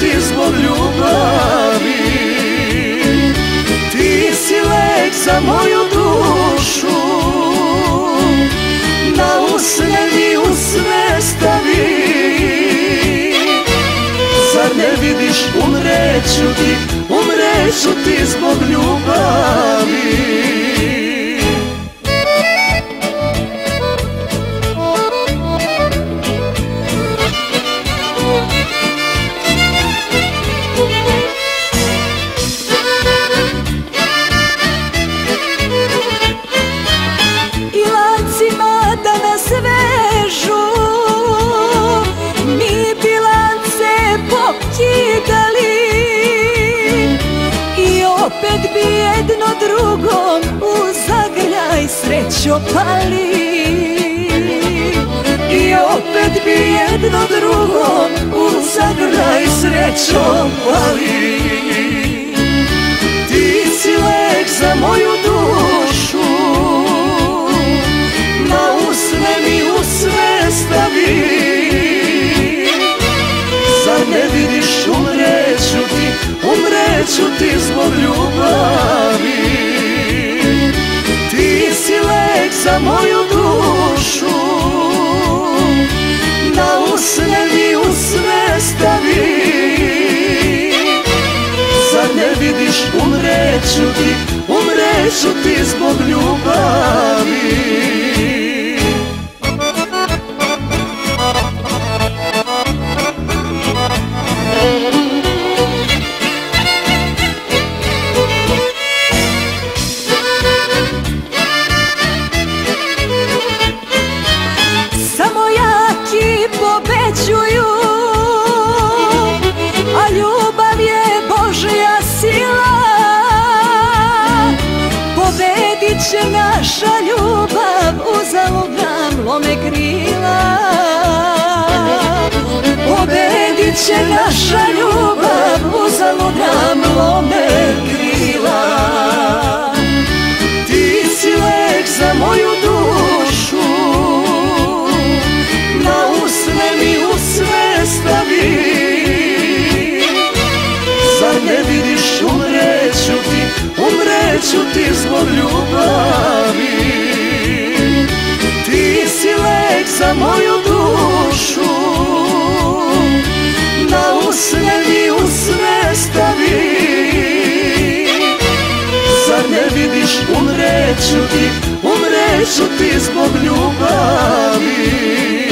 ti zbog ljubavi. Ti si lek za moju dušu, na usne mi u sve stavi. Zar ne vidiš, umreću ti zbog ljubavi. Opet bi jedno drugom u zagrljaj srećo pali. I opet bi jedno drugom u zagrljaj srećo pali. Ti si lek za moju dušu, na usne mi u sve stavi. Zar ne vidiš, umreću ti zbog ljubavi. Ti si lek za moju dušu, na usne mi u sve stavi. Zar ne vidiš, umreću ti zbog ljubavi. Pobeđuju, a ljubav je Božja sila. Pobedit će naša ljubav, uzalud nam lome krila. Pobedit će naša ljubav, uzalud nam lome krila. Ti si lek za moju dušu, na usne mi u sve stavi. Zar ne vidiš, umreću ti zbog ljubavi. Ti si lek za moju dušu, na usne mi u sve stavi. Zar ne vidiš, umreću ti zbog ljubavi.